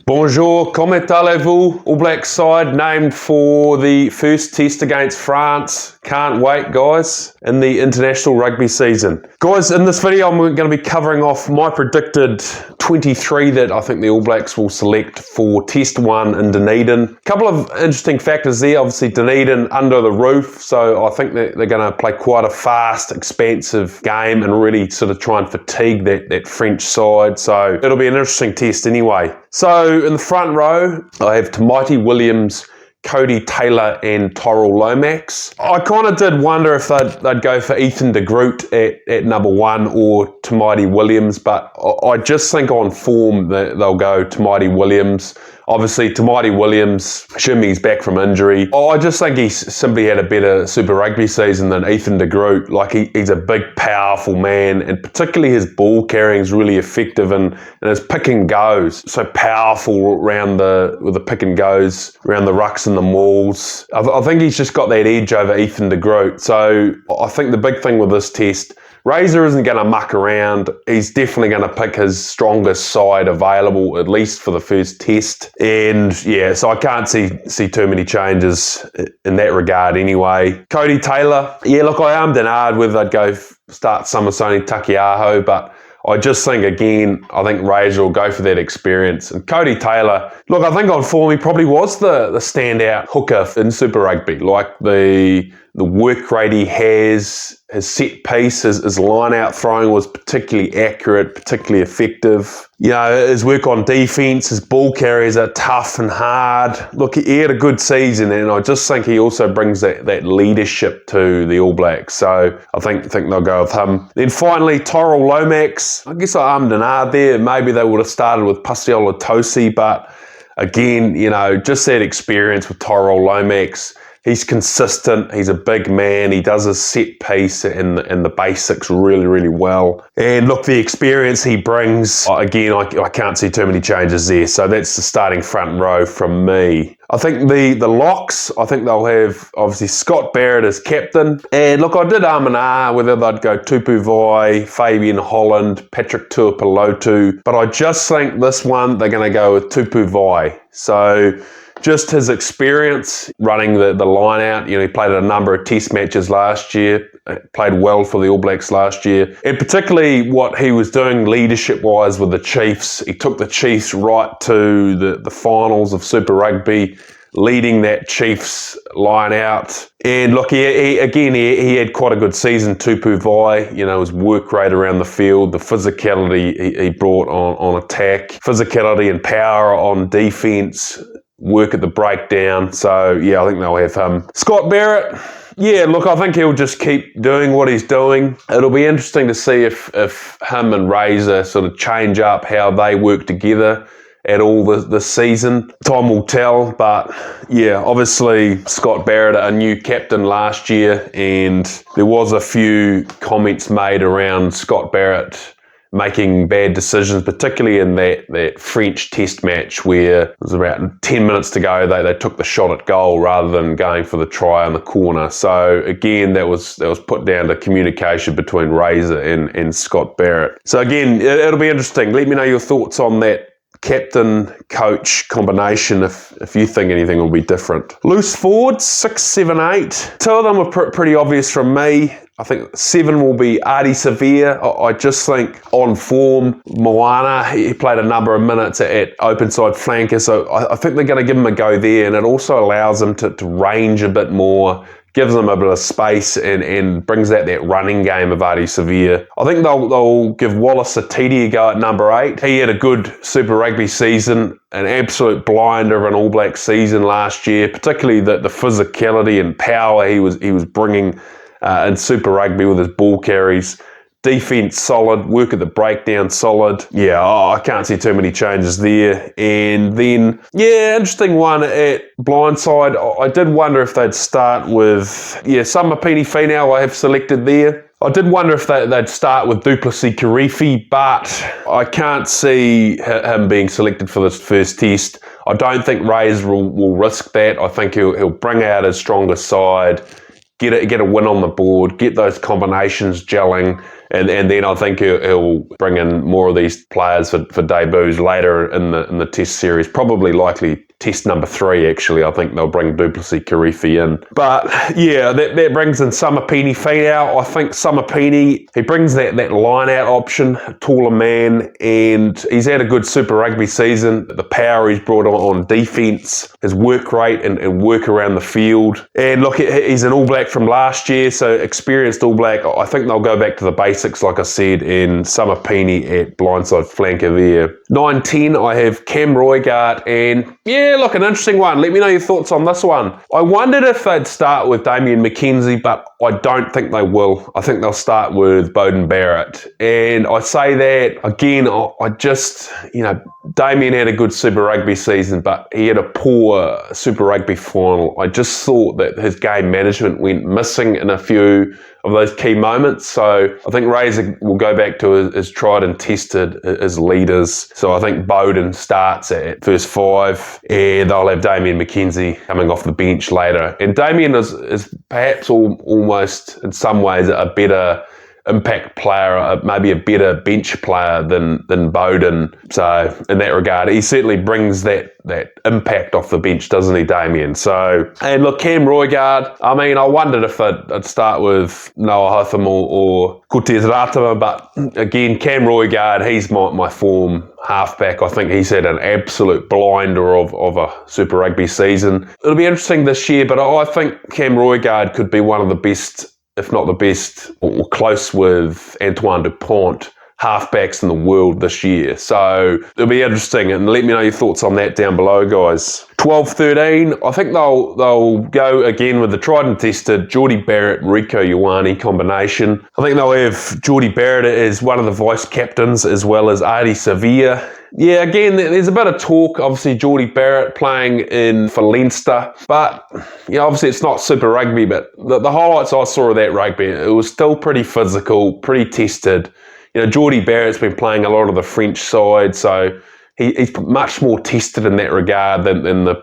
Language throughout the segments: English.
Bonjour, comment allez-vous? All Black side named for the first test against France. Can't wait, guys, in the international rugby season. Guys, in this video, I'm going to be covering off my predicted 23 that I think the All Blacks will select for Test 1 in Dunedin. A couple of interesting factors there. Obviously, Dunedin under the roof, so I think that they're going to play quite a fast, expansive game and really sort of try and fatigue that French side. So it'll be an interesting test anyway. So in the front row, I have Tamati Williams, Cody Taylor and Tyrell Lomax. I kind of did wonder if they'd go for Ethan de Groot at number 1 or Tamati Williams, but I just think on form that they'll go Tamati Williams. Obviously, Tamati Williams, assuming he's back from injury. I just think he's simply had a better Super Rugby season than Ethan de Groot. Like, he's a big, powerful man, and particularly his ball carrying is really effective, and his pick and goes, so powerful with the pick and goes, around the rucks and the mauls. I think he's just got that edge over Ethan de Groot. So I think the big thing with this test, Razor isn't going to muck around. He's definitely going to pick his strongest side available, at least for the first test. And yeah, so I can't see too many changes in that regard anyway. Cody Taylor, yeah, look, I am denard whether they'd go start Samisoni Takiaho, but I just think, again, I think Razor will go for that experience. And Cody Taylor, look, I think on form, he probably was the standout hooker in Super Rugby. Like the work rate he has, his set piece, his line-out throwing was particularly accurate, particularly effective. You know, his work on defence, his ball carriers are tough and hard. Look, he had a good season, and I just think he also brings that leadership to the All Blacks. So I think they'll go with him. Then finally, Tyrell Lomax. I guess I armed an R there. Maybe they would have started with Pascal Tosi, but again, you know, just that experience with Tyrell Lomax. He's consistent. He's a big man. He does his set piece and the basics really, really well. And look, the experience he brings, again, I can't see too many changes there. So that's the starting front row from me. I think the locks, I think they'll have, obviously, Scott Barrett as captain. And look, I did whether they'd go Tupu Vai, Fabian Holland, Patrick Tuipulotu. But I just think this one, they're going to go with Tupu Vai. So just his experience running the line out. You know, he played a number of test matches last year, played well for the All Blacks last year. And particularly what he was doing leadership-wise with the Chiefs. He took the Chiefs right to the finals of Super Rugby, leading that Chiefs line out. And look, he had quite a good season, Tupu Vai. You know, his work rate around the field, the physicality he brought on attack, physicality and power on defence, work at the breakdown. So yeah, I think they'll have him. Scott Barrett, yeah, look, I think he'll just keep doing what he's doing. It'll be interesting to see if him and Razor sort of change up how they work together at all this season. Time will tell, but yeah, obviously Scott Barrett, a new captain last year, and there was a few comments made around Scott Barrett making bad decisions, particularly in that French test match where it was about 10 minutes to go. They took the shot at goal rather than going for the try on the corner. So again, that was put down to communication between Razor and Scott Barrett. So again, it'll be interesting. Let me know your thoughts on that captain-coach combination if you think anything will be different. Loose forwards, 6, 7, 8. Two of them are pretty obvious from me. I think 7 will be Ardie Savea. I just think on form, Moana, he played a number of minutes at open side flanker, so I think they're going to give him a go there, and it also allows them to range a bit more, gives them a bit of space and brings out that running game of Ardie Savea. I think they'll give Wallace Atiti a go at number 8. He had a good Super Rugby season, an absolute blinder of an All Black season last year, particularly the physicality and power he was bringing in Super Rugby with his ball carries. Defense solid, work at the breakdown solid. Yeah, I can't see too many changes there. And then, yeah, interesting one at blindside. I did wonder if they'd start with, Samapini Finau I have selected there. I did wonder if they'd start with Duplessis Karifi, but I can't see him being selected for this first test. I don't think Razor will risk that. I think he'll bring out his strongest side, get a win on the board, get those combinations gelling, And then I think he'll bring in more of these players for debuts later in the Test series, probably likely Test number 3, actually. I think they'll bring Duplessis Kirifi in. But yeah, that brings in Samapini Finau. I think Samapini, he brings that line-out option, taller man, and he's had a good Super Rugby season. The power he's brought on defence, his work rate and work around the field. And look, he's an All Black from last year, so experienced All Black. I think they'll go back to the basics, like I said, and Samapini at blindside flanker there. 9-10, I have Cam Roigard, and yeah, look, an interesting one. Let me know your thoughts on this one. I wondered if they'd start with Damien McKenzie, but I don't think they will. I think they'll start with Beauden Barrett. And I say that, again, I just, Damien had a good Super Rugby season, but he had a poor Super Rugby final. I just thought that his game management went missing in a few of those key moments. So I think Razor will go back to his tried and tested, his leaders. So I think Beauden starts at first 5, and they'll have Damien McKenzie coming off the bench later. And Damien is perhaps almost in some ways a better impact player, maybe a better bench player than Beauden. So in that regard, he certainly brings that impact off the bench, doesn't he, Damien? So, and look, Cam Roigard, I mean, I wondered if I'd start with Noah Hotham or Cortez Ratama, but again, Cam Roigard, he's my form halfback. I think he's had an absolute blinder of a Super Rugby season. It'll be interesting this year, but I think Cam Roigard could be one of the best, if not the best, or close with Antoine Dupont, halfbacks in the world this year. So it'll be interesting, and let me know your thoughts on that down below, guys. 12-13, I think they'll go again with the tried and tested Geordie Barrett, Rieko Ioane combination. I think they'll have Geordie Barrett as one of the vice captains, as well as Ardie Savea. Yeah, again, there's a bit of talk, obviously, Geordie Barrett playing for Leinster, but obviously it's not Super Rugby, but the highlights I saw of that rugby, it was still pretty physical, pretty tested. Geordie Barrett's been playing a lot of the French side, so he's much more tested in that regard than the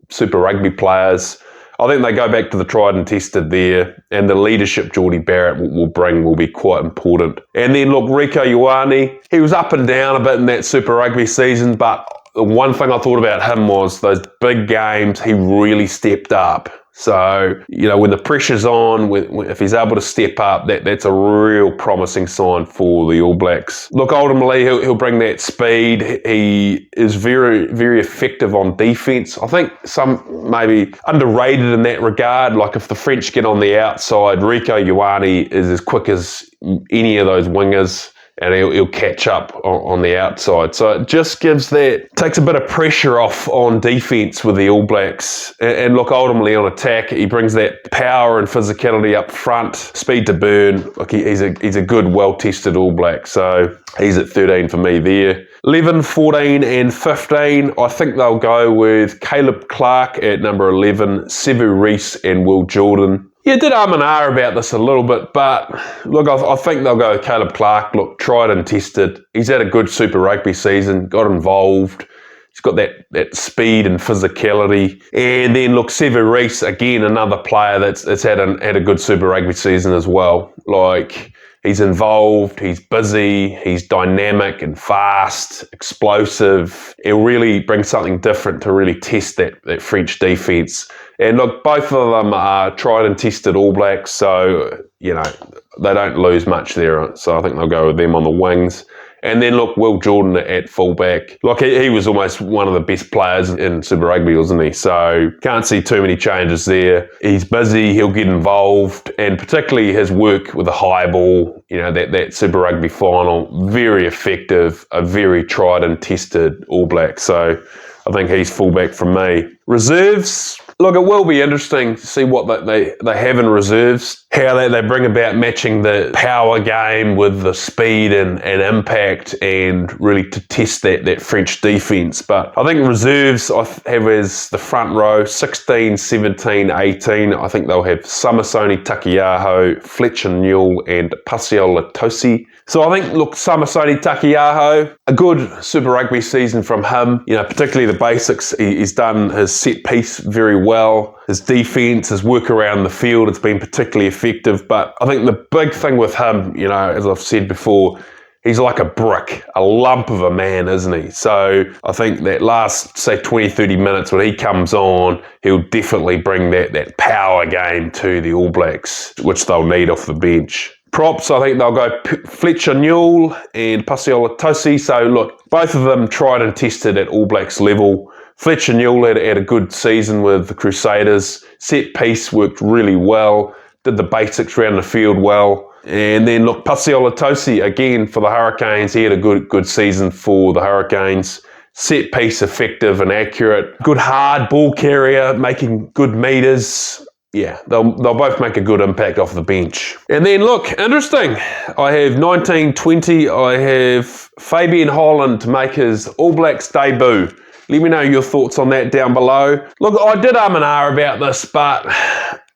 Super Rugby players. I think they go back to the tried and tested there, and the leadership Geordie Barrett will be quite important. And then look, Rieko Ioane, he was up and down a bit in that Super Rugby season, but the one thing I thought about him was those big games, he really stepped up. So, when the pressure's on, if he's able to step up, that's a real promising sign for the All Blacks. Look, ultimately, he'll bring that speed. He is very, very effective on defence. I think some maybe underrated in that regard. Like if the French get on the outside, Rieko Ioane is as quick as any of those wingers, and he'll catch up on the outside. So it just takes a bit of pressure off on defence with the All Blacks. And look, ultimately on attack, he brings that power and physicality up front, speed to burn. Look, he's a good, well-tested All Black. So he's at 13 for me there. 11, 14 and 15, I think they'll go with Caleb Clarke at number 11, Sevu Reece and Will Jordan. Yeah, did and ah about this a little bit, but look, I think they'll go with Caleb Clarke. Look, tried and tested. He's had a good Super Rugby season, got involved. He's got that speed and physicality. And then look, Sevu Reece, again, another player that's had a good Super Rugby season as well. Like, he's involved, he's busy, he's dynamic and fast, explosive. He'll really bring something different to really test that French defence. And look, both of them are tried and tested All Blacks, so, they don't lose much there. So I think they'll go with them on the wings. And then look, Will Jordan at fullback. Look, he was almost one of the best players in Super Rugby, wasn't he? So can't see too many changes there. He's busy, he'll get involved, and particularly his work with the high ball, that Super Rugby final, very effective, a very tried and tested All Black. So I think he's fullback from me. Reserves, look, it will be interesting to see what they have in reserves, how they bring about matching the power game with the speed and impact, and really to test that French defence. But I think reserves I have as the front row, 16, 17, 18. I think they'll have Samisoni Takiaho, Fletcher Newell and Pascal Latosi. So I think, look, Samisoni Takiaho, A good Super Rugby season from him, you know, particularly the basics. He's done his set piece very well. His defence, his work around the field, it's been particularly effective. But I think the big thing with him, you know, as I've said before, he's like a brick, a lump of a man, isn't he? So I think that last, say, 20, 30 minutes when he comes on, he'll definitely bring that power game to the All Blacks, which they'll need off the bench. Props, I think they'll go Fletcher Newell and Pasiola Tosi. So look, both of them tried and tested at All Blacks level. Fletcher Newell had a good season with the Crusaders. Set piece worked really well. Did the basics around the field well. And then look, Pasiola Tosi, again for the Hurricanes, he had a good season for the Hurricanes. Set piece effective and accurate. Good hard ball carrier, making good meters. Yeah, they'll both make a good impact off the bench. And then look, interesting. I have 1920. I have Fabian Holland to make his All Blacks debut. Let me know your thoughts on that down below. Look, I did and ah about this, but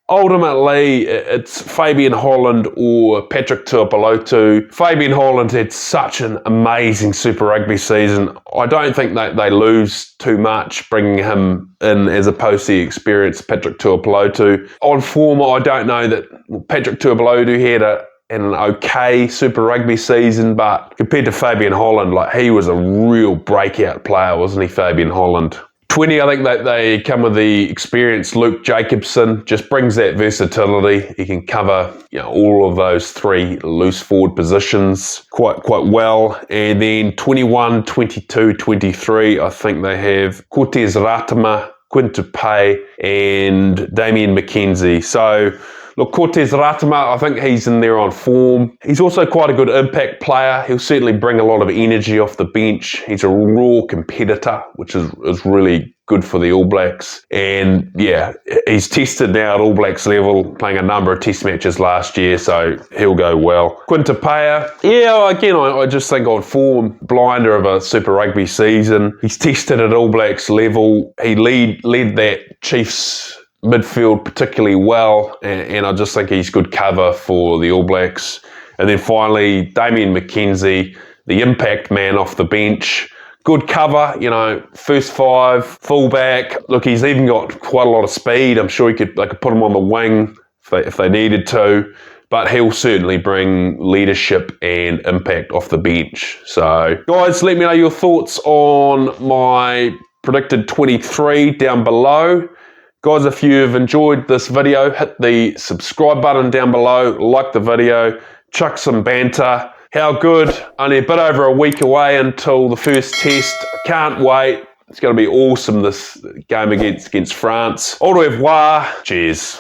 ultimately it's Fabian Holland or Patrick Tuipulotu. Fabian Holland had such an amazing Super Rugby season. I don't think they lose too much bringing him in as opposed to the experienced Patrick Tuipulotu. On form, I don't know that Patrick Tuipulotu had an okay Super Rugby season, but compared to Fabian Holland, like he was a real breakout player, wasn't he, Fabian Holland? 20, I think that they come with the experienced Luke Jacobson, just brings that versatility. He can cover, you know, all of those three loose forward positions quite well. And then 21, 22, 23, I think they have Cortez Ratama, Quintupe, and Damien McKenzie. So look, Cortez Ratama, I think he's in there on form. He's also quite a good impact player. He'll certainly bring a lot of energy off the bench. He's a raw competitor, which is really good for the All Blacks. And yeah, he's tested now at All Blacks level, playing a number of test matches last year, so he'll go well. Quintupea, yeah, again, I just think on form, blinder of a Super Rugby season. He's tested at All Blacks level. He led that Chiefs midfield particularly well, and I just think he's good cover for the All Blacks. And then finally, Damien McKenzie, the impact man off the bench. Good cover, you know, first five, fullback. Look, he's even got quite a lot of speed. I'm sure they could put him on the wing if they needed to. But he'll certainly bring leadership and impact off the bench. So, guys, let me know your thoughts on my predicted 23 down below. Guys, if you've enjoyed this video, hit the subscribe button down below, like the video, chuck some banter. How good? Only a bit over a week away until the first test. I can't wait. It's going to be awesome, this game against France. Au revoir. Cheers.